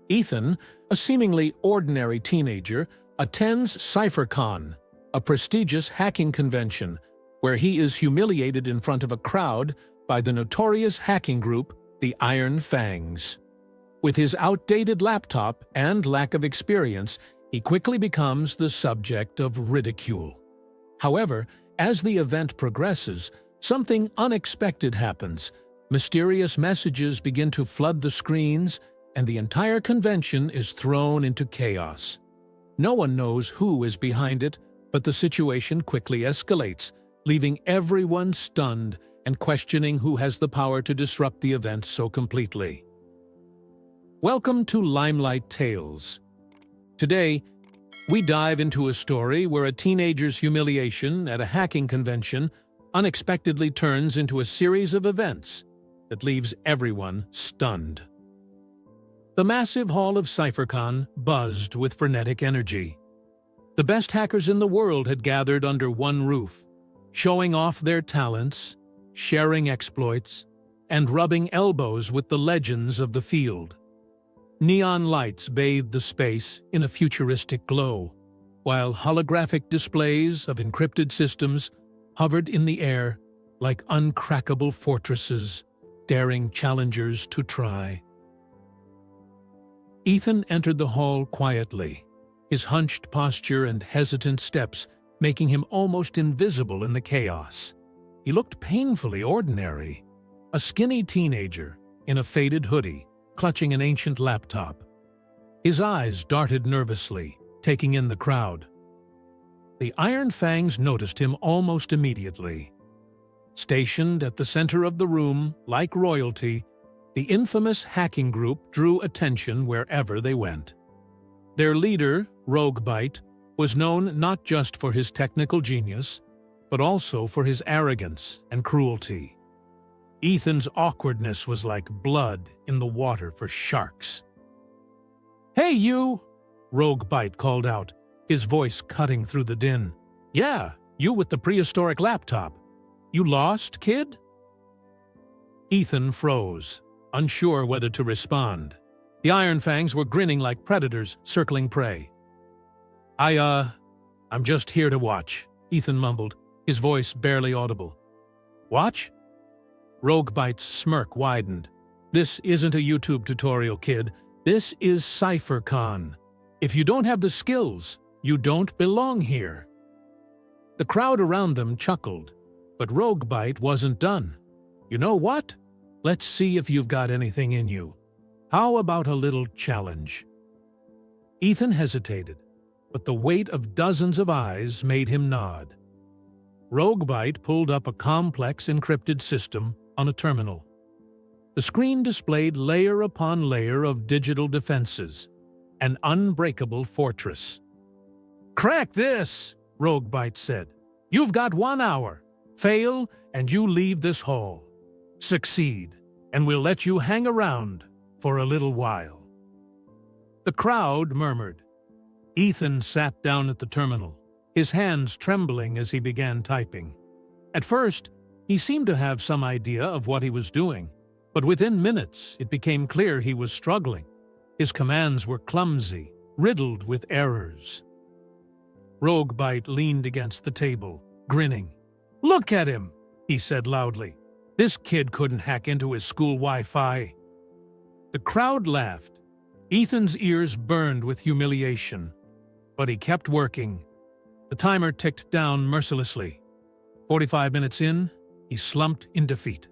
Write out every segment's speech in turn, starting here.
Ethan, a seemingly ordinary teenager, attends CipherCon, a prestigious hacking convention where he is humiliated in front of a crowd by the notorious hacking group, the Iron Fangs. With his outdated laptop and lack of experience, he quickly becomes the subject of ridicule. However, as the event progresses, something unexpected happens. Mysterious messages begin to flood the screens, and the entire convention is thrown into chaos. No one knows who is behind it, but the situation quickly escalates, leaving everyone stunned and questioning who has the power to disrupt the event so completely. Welcome to Limelight Tales. Today, we dive into a story where a teenager's humiliation at a hacking convention unexpectedly turns into a series of events that leaves everyone stunned. The massive hall of CipherCon buzzed with frenetic energy. The best hackers in the world had gathered under one roof, showing off their talents, sharing exploits, and rubbing elbows with the legends of the field. Neon lights bathed the space in a futuristic glow, while holographic displays of encrypted systems hovered in the air like uncrackable fortresses, daring challengers to try. Ethan entered the hall quietly, his hunched posture and hesitant steps making him almost invisible in the chaos. He looked painfully ordinary, a skinny teenager in a faded hoodie, clutching an ancient laptop. His eyes darted nervously, taking in the crowd. The Iron Fangs noticed him almost immediately. Stationed at the center of the room, like royalty, the infamous hacking group drew attention wherever they went. Their leader, Roguebite, was known not just for his technical genius, but also for his arrogance and cruelty. Ethan's awkwardness was like blood in the water for sharks. "Hey, you!" Roguebite called out, his voice cutting through the din. "Yeah, you with the prehistoric laptop. You lost, kid?" Ethan froze, unsure whether to respond. The Iron Fangs were grinning like predators circling prey. I'm just here to watch," Ethan mumbled, his voice barely audible. "Watch?" Roguebite's smirk widened. "This isn't a YouTube tutorial, kid. This is CipherCon. If you don't have the skills, you don't belong here." The crowd around them chuckled, but Roguebite wasn't done. "You know what? Let's see if you've got anything in you. How about a little challenge?" Ethan hesitated, but the weight of dozens of eyes made him nod. Roguebite pulled up a complex encrypted system on a terminal. The screen displayed layer upon layer of digital defenses, an unbreakable fortress. "Crack this," Roguebite said. "You've got 1 hour. Fail, and you leave this hall. Succeed, and we'll let you hang around for a little while." The crowd murmured. Ethan sat down at the terminal, his hands trembling as he began typing. At first, he seemed to have some idea of what he was doing, but within minutes it became clear he was struggling. His commands were clumsy, riddled with errors. Roguebite leaned against the table, grinning. "Look at him," he said loudly. "This kid couldn't hack into his school Wi-Fi." The crowd laughed. Ethan's ears burned with humiliation, but he kept working. The timer ticked down mercilessly. 45 minutes in, he slumped in defeat.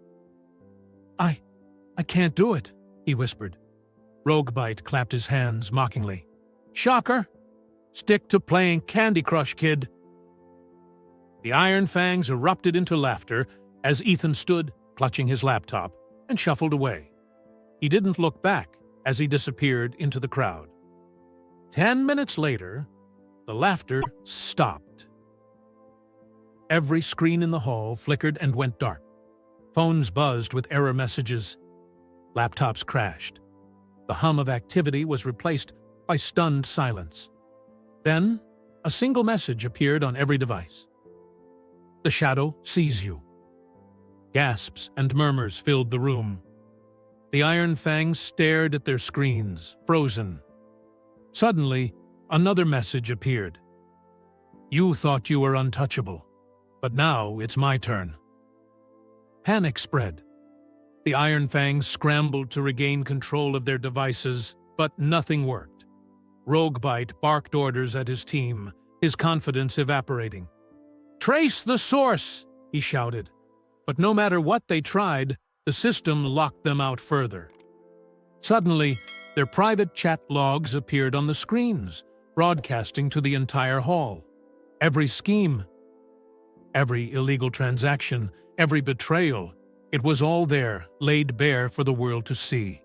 I can't do it," he whispered. Roguebite clapped his hands mockingly. "Shocker! Stick to playing Candy Crush, kid." The Iron Fangs erupted into laughter as Ethan stood, clutching his laptop, and shuffled away. He didn't look back as he disappeared into the crowd. 10 minutes later, the laughter stopped. Every screen in the hall flickered and went dark. Phones buzzed with error messages. Laptops crashed. The hum of activity was replaced by stunned silence. Then, a single message appeared on every device. "The shadow sees you." Gasps and murmurs filled the room. The Iron Fangs stared at their screens, frozen. Suddenly, another message appeared. You thought you were untouchable, but now it's my turn. Panic spread. The Iron Fangs scrambled to regain control of their devices, but nothing worked. Roguebite barked orders at his team, his confidence evaporating. "Trace the source!" he shouted. But no matter what they tried, the system locked them out further. Suddenly, their private chat logs appeared on the screens, broadcasting to the entire hall. Every scheme, every illegal transaction, every betrayal, it was all there, laid bare for the world to see.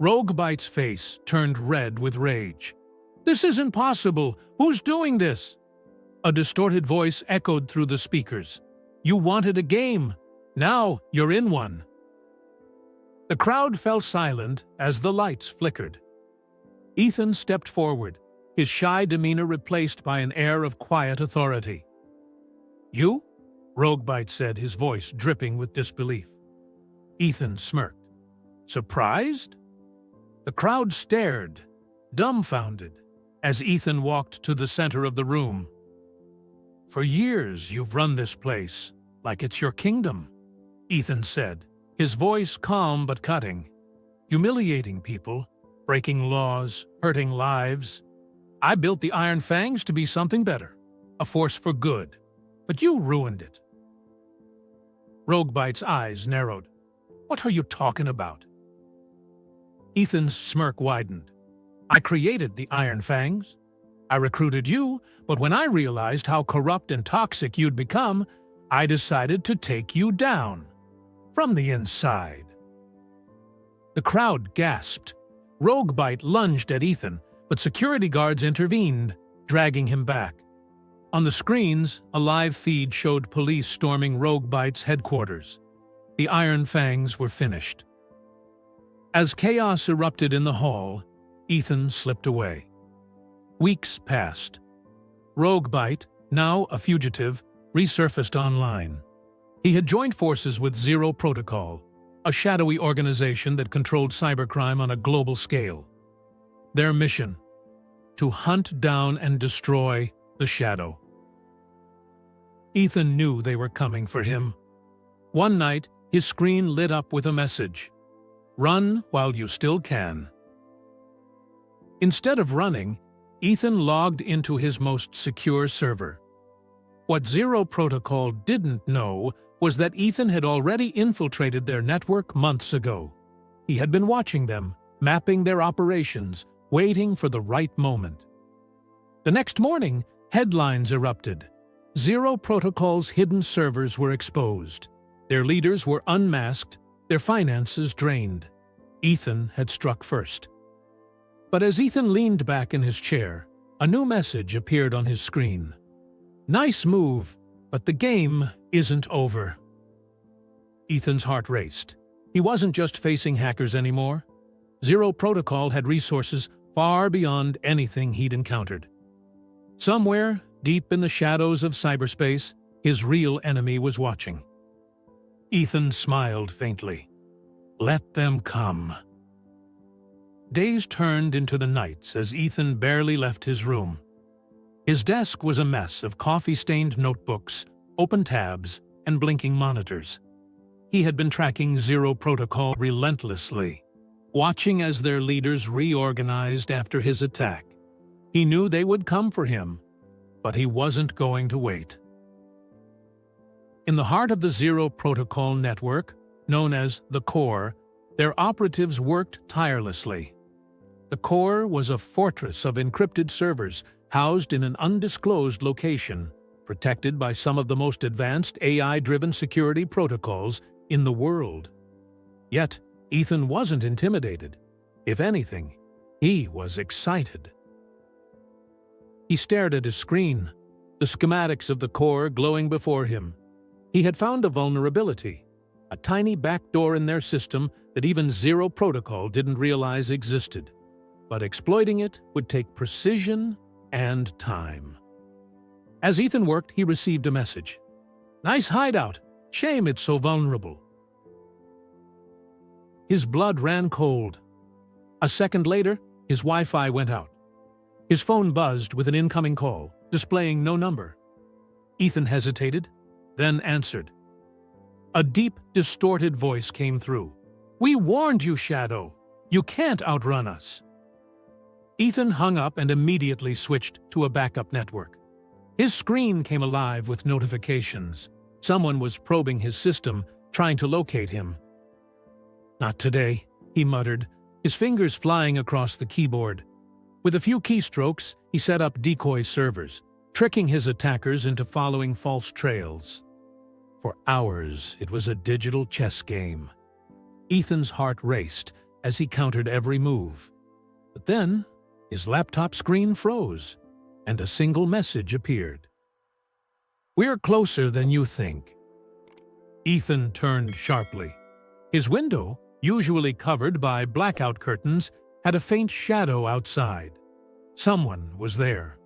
Roguebite's face turned red with rage. "This isn't possible! Who's doing this?" A distorted voice echoed through the speakers. "You wanted a game. Now you're in one." The crowd fell silent as the lights flickered. Ethan stepped forward, his shy demeanor replaced by an air of quiet authority. "You?" Roguebite said, his voice dripping with disbelief. Ethan smirked. "Surprised?" The crowd stared, dumbfounded, as Ethan walked to the center of the room. "For years you've run this place, like it's your kingdom," Ethan said, his voice calm but cutting. "Humiliating people, breaking laws, hurting lives. I built the Iron Fangs to be something better, a force for good, but you ruined it." Roguebite's eyes narrowed. "What are you talking about?" Ethan's smirk widened. "I created the Iron Fangs. I recruited you, but when I realized how corrupt and toxic you'd become, I decided to take you down. From the inside." The crowd gasped. Roguebite lunged at Ethan, but security guards intervened, dragging him back. On the screens, a live feed showed police storming Roguebite's headquarters. The Iron Fangs were finished. As chaos erupted in the hall, Ethan slipped away. Weeks passed. Roguebite, now a fugitive, resurfaced online. He had joined forces with Zero Protocol, a shadowy organization that controlled cybercrime on a global scale. Their mission: to hunt down and destroy the Shadow. Ethan knew they were coming for him. One night, his screen lit up with a message: "Run while you still can." Instead of running, Ethan logged into his most secure server. What Zero Protocol didn't know was that Ethan had already infiltrated their network months ago. He had been watching them, mapping their operations, waiting for the right moment. The next morning, headlines erupted. Zero Protocol's hidden servers were exposed. Their leaders were unmasked, their finances drained. Ethan had struck first. But as Ethan leaned back in his chair, a new message appeared on his screen. "Nice move, but the game isn't over." Ethan's heart raced. He wasn't just facing hackers anymore. Zero Protocol had resources far beyond anything he'd encountered. Somewhere, deep in the shadows of cyberspace, his real enemy was watching. Ethan smiled faintly. Let them come. Days turned into the nights as Ethan barely left his room. His desk was a mess of coffee-stained notebooks, open tabs, and blinking monitors. He had been tracking Zero Protocol relentlessly, watching as their leaders reorganized after his attack. He knew they would come for him, but he wasn't going to wait. In the heart of the Zero Protocol network, known as the Core, their operatives worked tirelessly. The Core was a fortress of encrypted servers housed in an undisclosed location, protected by some of the most advanced AI-driven security protocols in the world. Yet, Ethan wasn't intimidated. If anything, he was excited. He stared at his screen, the schematics of the Core glowing before him. He had found a vulnerability, a tiny backdoor in their system that even Zero Protocol didn't realize existed. But exploiting it would take precision and time. As Ethan worked, he received a message. "Nice hideout. Shame it's so vulnerable." His blood ran cold. A second later, his Wi-Fi went out. His phone buzzed with an incoming call, displaying no number. Ethan hesitated, then answered. A deep, distorted voice came through. "We warned you, Shadow. You can't outrun us." Ethan hung up and immediately switched to a backup network. His screen came alive with notifications. Someone was probing his system, trying to locate him. "Not today," he muttered, his fingers flying across the keyboard. With a few keystrokes, he set up decoy servers, tricking his attackers into following false trails. For hours, it was a digital chess game. Ethan's heart raced as he countered every move. But then, his laptop screen froze, and a single message appeared. "We're closer than you think." Ethan turned sharply. His window, usually covered by blackout curtains, had a faint shadow outside. Someone was there.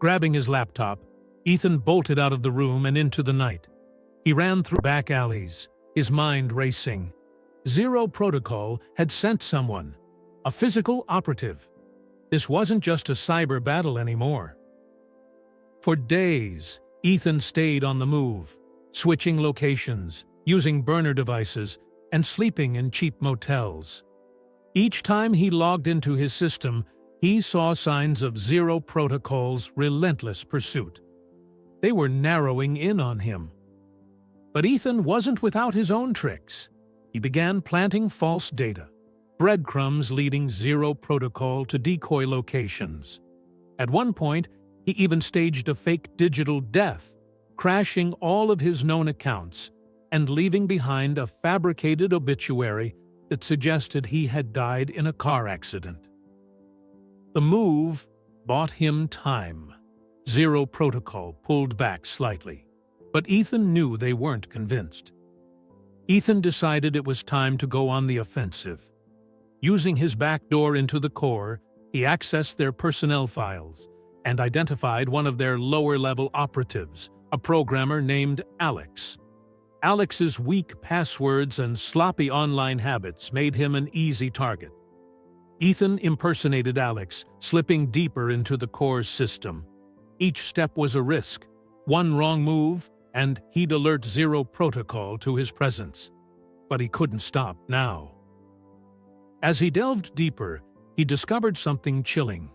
Grabbing his laptop, Ethan bolted out of the room and into the night. He ran through back alleys, his mind racing. Zero Protocol had sent someone, a physical operative. This wasn't just a cyber battle anymore. For days, Ethan stayed on the move, switching locations, using burner devices, and sleeping in cheap motels. Each time he logged into his system, he saw signs of Zero Protocol's relentless pursuit. They were narrowing in on him. But Ethan wasn't without his own tricks. He began planting false data, breadcrumbs leading Zero Protocol to decoy locations. At one point, he even staged a fake digital death, crashing all of his known accounts and leaving behind a fabricated obituary that suggested he had died in a car accident. The move bought him time. Zero Protocol pulled back slightly, but Ethan knew they weren't convinced. Ethan decided it was time to go on the offensive. Using his back door into the core, he accessed their personnel files and identified one of their lower-level operatives, a programmer named Alex. Alex's weak passwords and sloppy online habits made him an easy target. Ethan impersonated Alex, slipping deeper into the core's system. Each step was a risk. One wrong move, and he'd alert Zero Protocol to his presence. But he couldn't stop now. As he delved deeper, he discovered something chilling.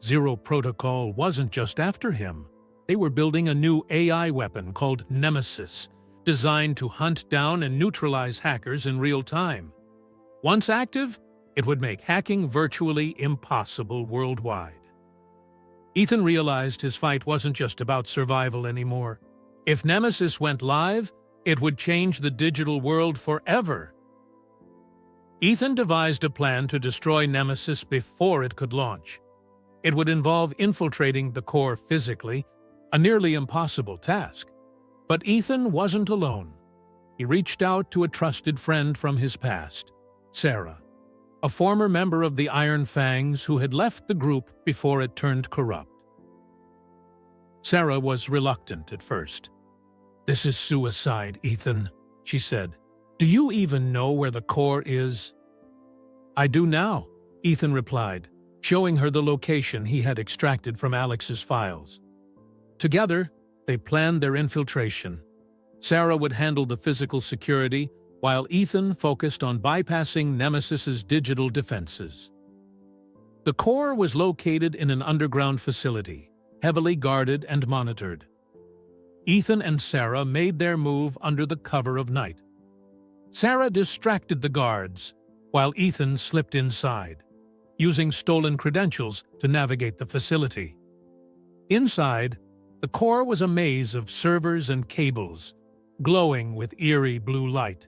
Zero Protocol wasn't just after him. They were building a new AI weapon called Nemesis, designed to hunt down and neutralize hackers in real time. Once active, it would make hacking virtually impossible worldwide. Ethan realized his fight wasn't just about survival anymore. If Nemesis went live, it would change the digital world forever. Ethan devised a plan to destroy Nemesis before it could launch. It would involve infiltrating the core physically, a nearly impossible task. But Ethan wasn't alone. He reached out to a trusted friend from his past, Sarah, a former member of the Iron Fangs who had left the group before it turned corrupt. Sarah was reluctant at first. "This is suicide, Ethan," she said. "Do you even know where the core is?" "I do now," Ethan replied, showing her the location he had extracted from Alex's files. Together, they planned their infiltration. Sarah would handle the physical security, while Ethan focused on bypassing Nemesis's digital defenses. The core was located in an underground facility, heavily guarded and monitored. Ethan and Sarah made their move under the cover of night. Sarah distracted the guards, while Ethan slipped inside, using stolen credentials to navigate the facility. Inside, the core was a maze of servers and cables, glowing with eerie blue light.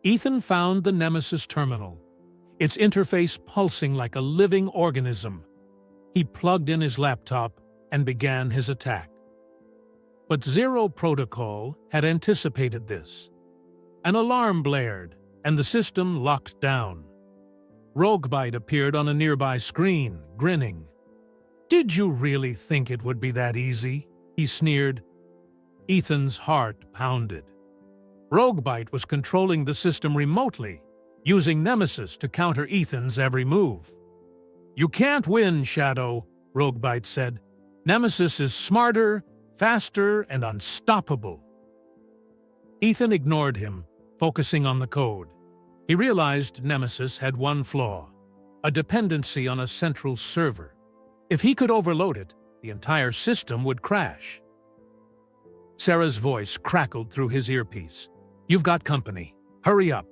Ethan found the Nemesis terminal, its interface pulsing like a living organism. He plugged in his laptop and began his attack. But Zero Protocol had anticipated this. An alarm blared, and the system locked down. Roguebite appeared on a nearby screen, grinning. "Did you really think it would be that easy?" he sneered. Ethan's heart pounded. Roguebite was controlling the system remotely, using Nemesis to counter Ethan's every move. "You can't win, Shadow," Roguebite said. "Nemesis is smarter, faster, and unstoppable." Ethan ignored him, focusing on the code. He realized Nemesis had one flaw: a dependency on a central server. If he could overload it, the entire system would crash. Sarah's voice crackled through his earpiece. "You've got company. Hurry up."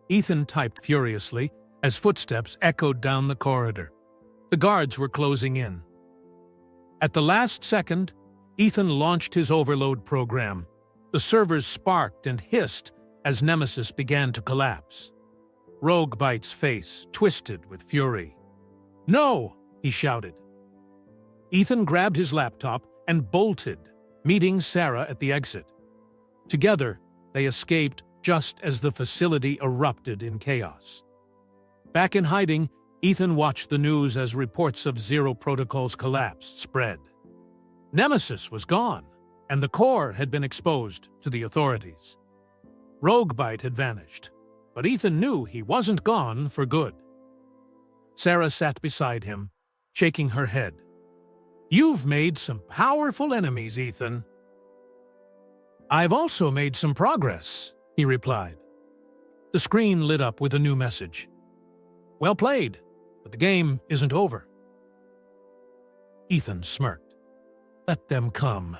Ethan typed furiously as footsteps echoed down the corridor. The guards were closing in. At the last second, Ethan launched his overload program. The servers sparked and hissed as Nemesis began to collapse. Roguebite's face twisted with fury. "No!" he shouted. Ethan grabbed his laptop and bolted, meeting Sarah at the exit. Together, they escaped just as the facility erupted in chaos. Back in hiding, Ethan watched the news as reports of Zero Protocol's collapse spread. Nemesis was gone, and the core had been exposed to the authorities. Roguebite had vanished, but Ethan knew he wasn't gone for good. Sarah sat beside him, shaking her head. "You've made some powerful enemies, Ethan." "I've also made some progress," he replied. The screen lit up with a new message. "Well played, but the game isn't over." Ethan smirked. "Let them come."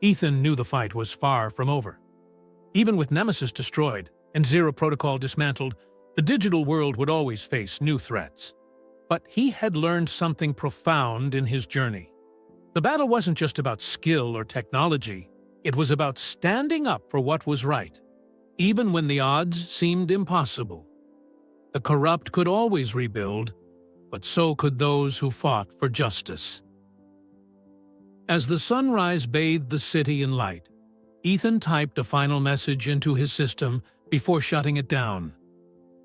Ethan knew the fight was far from over. Even with Nemesis destroyed and Zero Protocol dismantled, the digital world would always face new threats. But he had learned something profound in his journey. The battle wasn't just about skill or technology. It was about standing up for what was right, even when the odds seemed impossible. The corrupt could always rebuild, but so could those who fought for justice. As the sunrise bathed the city in light, Ethan typed a final message into his system before shutting it down.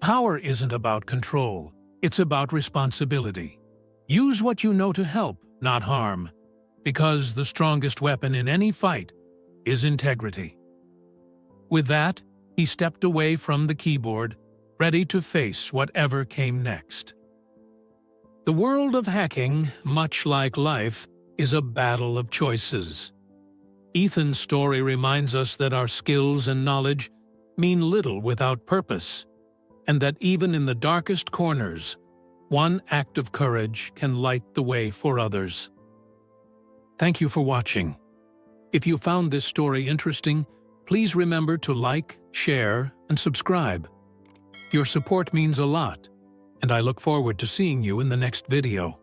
Power isn't about control. It's about responsibility. Use what you know to help, not harm, because the strongest weapon in any fight is integrity. With that, he stepped away from the keyboard, ready to face whatever came next. The world of hacking, much like life, is a battle of choices. Ethan's story reminds us that our skills and knowledge mean little without purpose, and that even in the darkest corners, one act of courage can light the way for others. Thank you for watching. If you found this story interesting, please remember to like, share, and subscribe. Your support means a lot, and I look forward to seeing you in the next video.